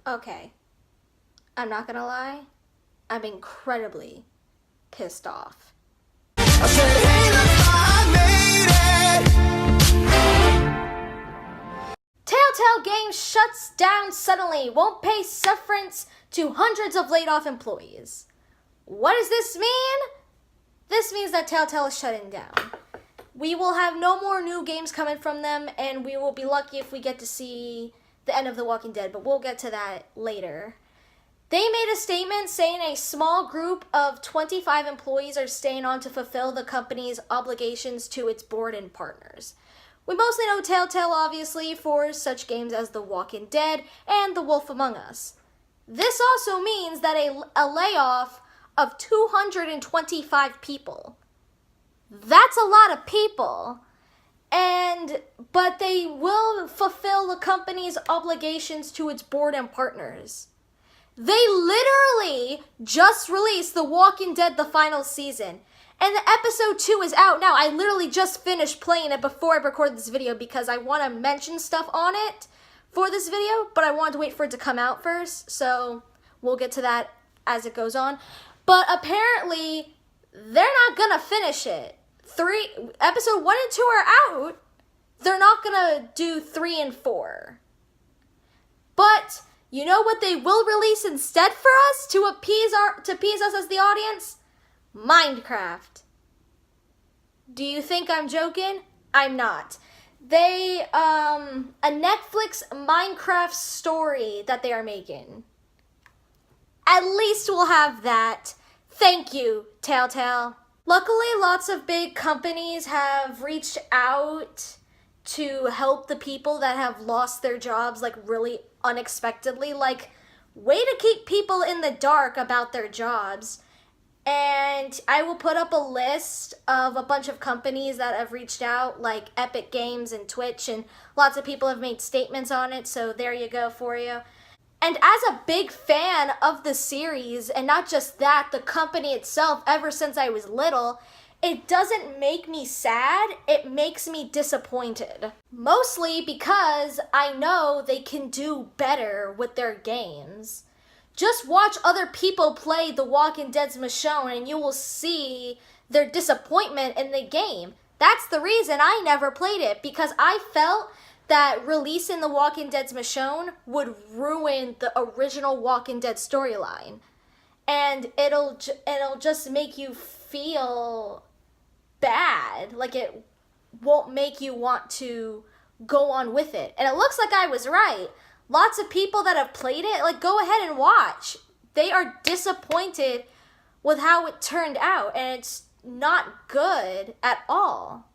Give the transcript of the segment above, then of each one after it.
Okay, I'm not gonna lie, I'm incredibly pissed off. I said, hey, look, I made it. Telltale Games shuts down suddenly, won't pay severance to hundreds of laid-off employees. What does this mean? This means that Telltale is shutting down. We will have no more new games coming from them, and we will be lucky if we get to see the end of The Walking Dead, but we'll get to that later. They made a statement saying a small group of 25 employees are staying on to fulfill the company's obligations to its board and partners. We mostly know Telltale, obviously, for such games as The Walking Dead and The Wolf Among Us. This also means that a layoff of 225 people. That's a lot of people. But they will fulfill the company's obligations to its board and partners. They literally just released The Walking Dead, the final season. And the episode 2 is out now. I literally just finished playing it before I recorded this video because I want to mention stuff on it for this video, but I wanted to wait for it to come out first, so we'll get to that as it goes on. But apparently, they're not gonna finish it. Episode 1 and 2 are out. They're not gonna do 3 and 4. But you know what they will release instead for us to appease us as the audience? Minecraft. Do you think I'm joking? I'm not. A Netflix Minecraft story that they are making. At least we'll have that. Thank you, Telltale. Luckily, lots of big companies have reached out to help the people that have lost their jobs, like, really unexpectedly. Like, way to keep people in the dark about their jobs. And I will put up a list of a bunch of companies that have reached out, like Epic Games and Twitch, and lots of people have made statements on it, so there you go for you. And as a big fan of the series, and not just that, the company itself, ever since I was little, it doesn't make me sad, it makes me disappointed. Mostly because I know they can do better with their games. Just watch other people play The Walking Dead's Michonne and you will see their disappointment in the game. That's the reason I never played it, because I felt that releasing The Walking Dead's Michonne would ruin the original Walking Dead storyline. And it'll just make you feel bad. Like, it won't make you want to go on with it. And it looks like I was right. Lots of people that have played it, like, go ahead and watch. They are disappointed with how it turned out, and it's not good at all.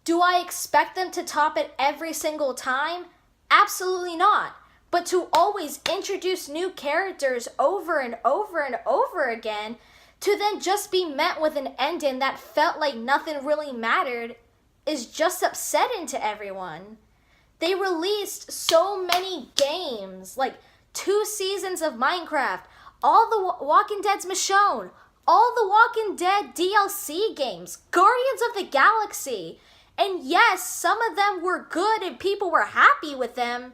Do I expect them to top it every single time? Absolutely not. But to always introduce new characters over and over and over again, to then just be met with an ending that felt like nothing really mattered, is just upsetting to everyone. They released so many games, like 2 seasons of Minecraft, all the Walking Dead's Michonne, all the Walking Dead DLC games, Guardians of the Galaxy. And yes, some of them were good and people were happy with them.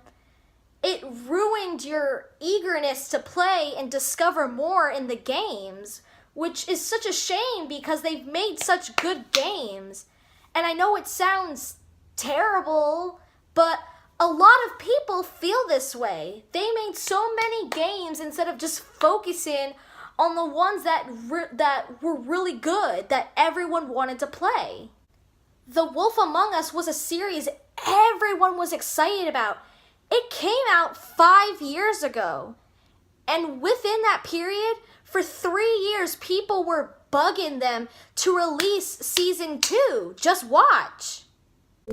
It ruined your eagerness to play and discover more in the games, which is such a shame because they've made such good games. And I know it sounds terrible, but a lot of people feel this way. They made so many games instead of just focusing on the ones that were really good, that everyone wanted to play. The Wolf Among Us was a series everyone was excited about. It came out 5 years ago. And within that period, for 3 years, people were bugging them to release season 2. Just watch.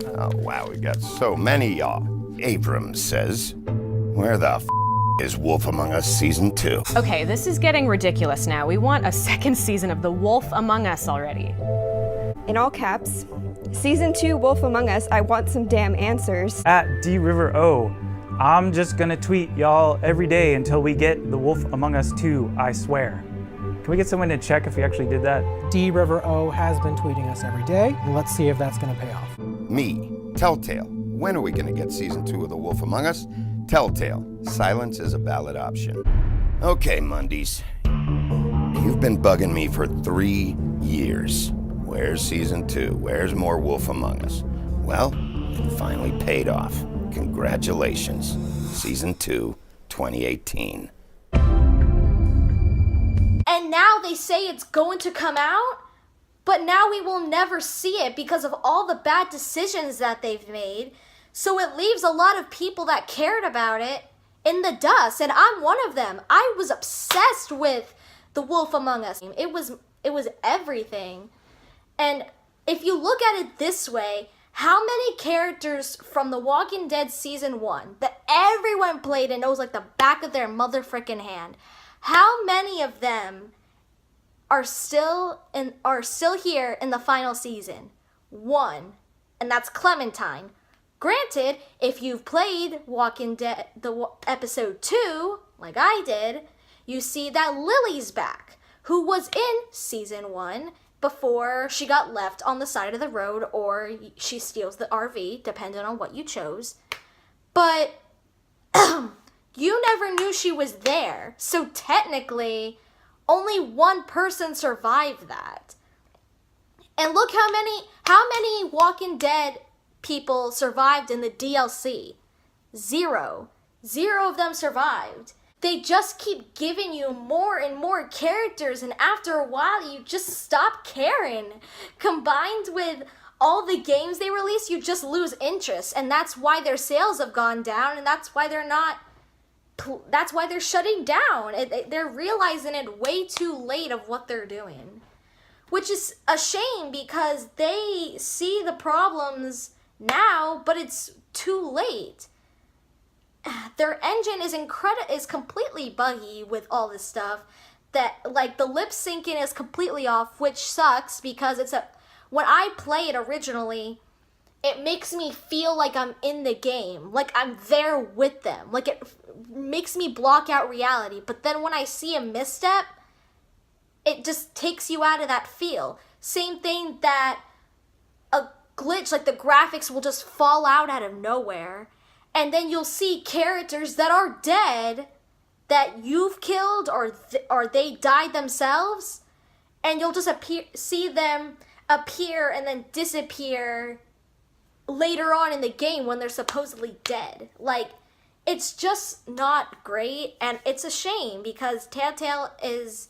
Oh, wow, we got so many, y'all. Abrams says, where the is Wolf Among Us Season 2? Okay, this is getting ridiculous now. We want a second season of The Wolf Among Us already. In all caps, Season 2 Wolf Among Us, I want some damn answers. At DRiverO, I'm just gonna tweet y'all every day until we get The Wolf Among Us 2, I swear. Can we get someone to check if we actually did that? DRiverO has been tweeting us every day, and let's see if that's gonna pay off. Me, Telltale. When are we gonna get Season 2 of The Wolf Among Us? Telltale, silence is a valid option. Okay, Mondays. You've been bugging me for 3 years. Where's season 2? Where's more Wolf Among Us? Well, it finally paid off. Congratulations. Season 2, 2018. And now they say it's going to come out, but now we will never see it because of all the bad decisions that they've made. So it leaves a lot of people that cared about it in the dust, and I'm one of them. I was obsessed with The Wolf Among Us. It was everything. And if you look at it this way, how many characters from The Walking Dead Season 1 that everyone played and knows like the back of their mother-frickin' hand, how many of them are still here in the final season? 1, and that's Clementine. Granted, if you've played Walking Dead, episode 2, like I did, you see that Lily's back, who was in season 1 before she got left on the side of the road or she steals the RV, depending on what you chose. But you never knew she was there, so technically only one person survived that. And look how many Walking Dead people survived in the DLC. 0 of them survived. They just keep giving you more and more characters, and after a while you just stop caring. Combined with all the games they release, you just lose interest, and that's why their sales have gone down, and that's why they're shutting down. They're realizing it way too late of what they're doing, which is a shame because they see the problems now, but it's too late. Their engine is completely buggy with all this stuff. That like the lip syncing is completely off, which sucks because when I played originally, it makes me feel like I'm in the game, like I'm there with them. Like it makes me block out reality. But then when I see a misstep, it just takes you out of that feel. Same thing that a glitch, like the graphics will just fall out of nowhere. And then you'll see characters that are dead that you've killed or they died themselves. And you'll just see them appear and then disappear later on in the game when they're supposedly dead. Like, it's just not great, and it's a shame because Telltale is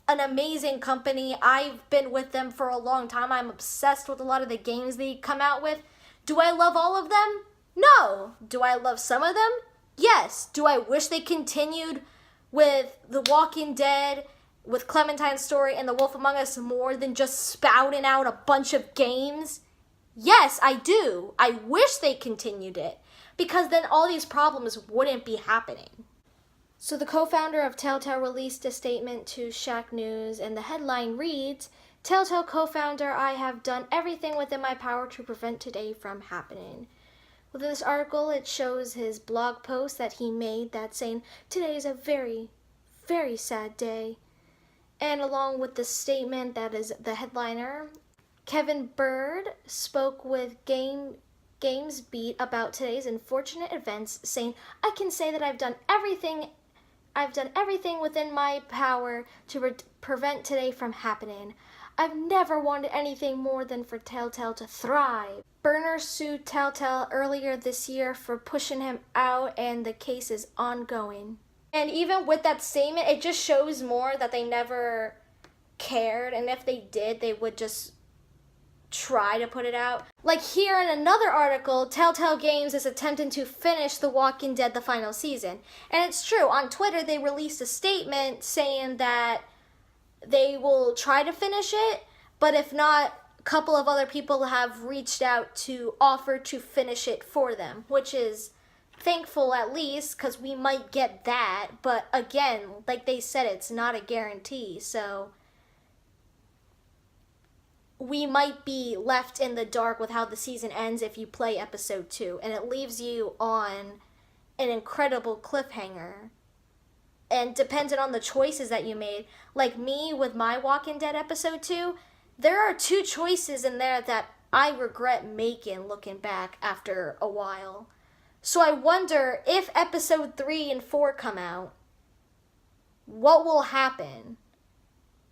an amazing company. I've been with them for a long time. I'm obsessed with a lot of the games they come out with. Do I love all of them? No. Do I love some of them? Yes. Do I wish they continued with The Walking Dead, with Clementine's story, and The Wolf Among Us more than just spouting out a bunch of games? Yes, I do. I wish they continued it, because then all these problems wouldn't be happening. So the co-founder of Telltale released a statement to Shack News, and the headline reads, "Telltale co-founder, I have done everything within my power to prevent today from happening." Within this article, it shows his blog post that he made that saying, "Today is a very, very sad day." And along with the statement that is the headliner, Kevin Bird spoke with Games Beat about today's unfortunate events, saying, "I can say that I've done everything within my power to prevent today from happening. I've never wanted anything more than for Telltale to thrive." Burner sued Telltale earlier this year for pushing him out, and the case is ongoing. And even with that statement, it just shows more that they never cared, and if they did, they would just try to put it out. Like here in another article, Telltale Games is attempting to finish The Walking Dead the final season. And it's true, on Twitter they released a statement saying that they will try to finish it, but if not, a couple of other people have reached out to offer to finish it for them, which is thankful at least, because we might get that. But again, like they said, it's not a guarantee, so we might be left in the dark with how the season ends if you play episode 2, and it leaves you on an incredible cliffhanger. And depending on the choices that you made, like me with my Walking Dead episode 2, there are 2 choices in there that I regret making looking back after a while. So I wonder if episode 3 and 4 come out, what will happen?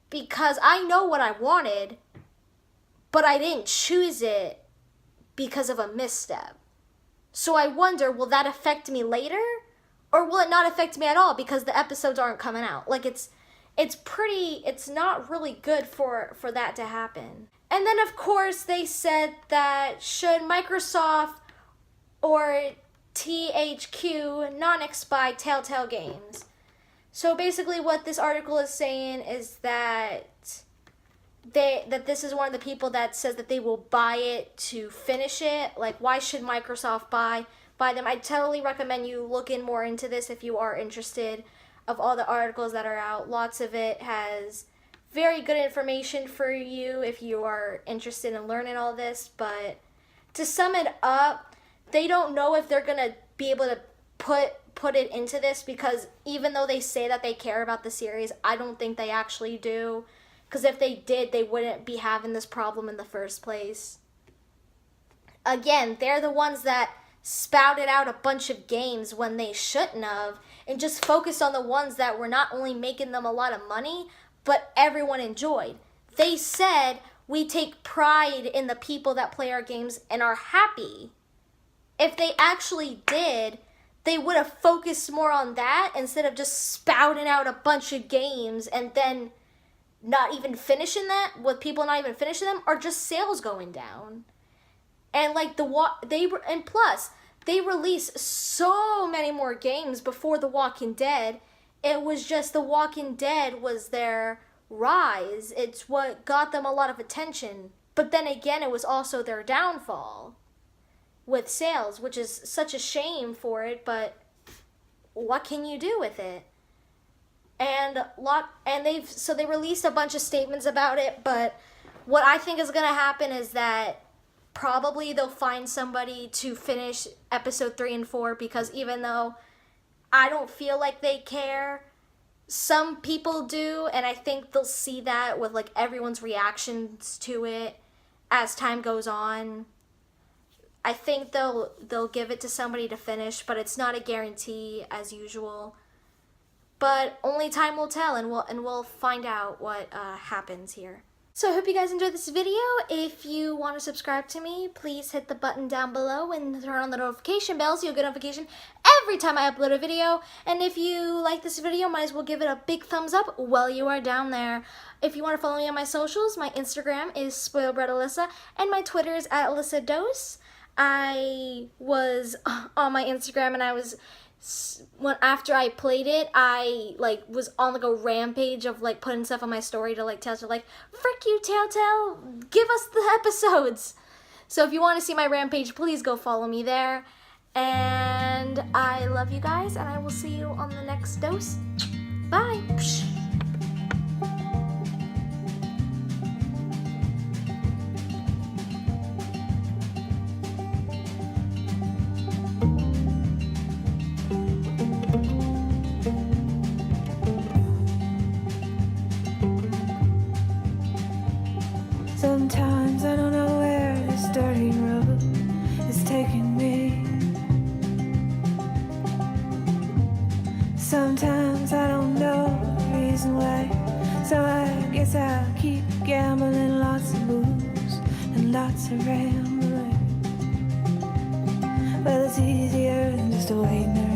Because I know what I wanted, but I didn't choose it because of a misstep. So I wonder, will that affect me later? Or will it not affect me at all because the episodes aren't coming out? Like, it's not really good for that to happen. And then, of course, they said that should Microsoft or THQ non-buy Telltale games. So basically what this article is saying is that this is one of the people that says that they will buy it to finish it. Like, why should Microsoft buy them? I totally recommend you look in more into this if you are interested. Of all the articles that are out, lots of it has very good information for you if you are interested in learning all this. But to sum it up, they don't know if they're gonna be able to put it into this, because even though they say that they care about the series, I don't think they actually do. Because if they did, they wouldn't be having this problem in the first place. Again, they're the ones that spouted out a bunch of games when they shouldn't have, and just focused on the ones that were not only making them a lot of money, but everyone enjoyed. They said, we take pride in the people that play our games and are happy. If they actually did, they would have focused more on that instead of just spouting out a bunch of games and then not even finishing that, with people not even finishing them, or just sales going down. And like plus they released so many more games before The Walking Dead. It was just The Walking Dead was their rise. It's what got them a lot of attention. But then again, it was also their downfall with sales, which is such a shame for it, but what can you do with it? And they released a bunch of statements about it, but what I think is gonna happen is that probably they'll find somebody to finish episode 3 and 4, because even though I don't feel like they care, some people do, and I think they'll see that with like everyone's reactions to it as time goes on. I think they'll give it to somebody to finish, but it's not a guarantee as usual. But only time will tell, and we'll find out what happens here. So I hope you guys enjoyed this video. If you want to subscribe to me, please hit the button down below and turn on the notification bell so you'll get a notification every time I upload a video. And if you like this video, might as well give it a big thumbs up while you are down there. If you want to follow me on my socials, my Instagram is SpoiledBreadAlyssa, and my Twitter is @AlyssaDose. I was on my Instagram, and after I played it, I was on a rampage of putting stuff on my story to Telltale, frick you Telltale, give us the episodes. So if you want to see my rampage, please go follow me there. And I love you guys, and I will see you on the next dose. Bye. Sometimes I don't know where this dirty road is taking me. Sometimes I don't know the reason why, so I guess I'll keep gambling, lots of moves and lots of rambling. Well, it's easier than just waiting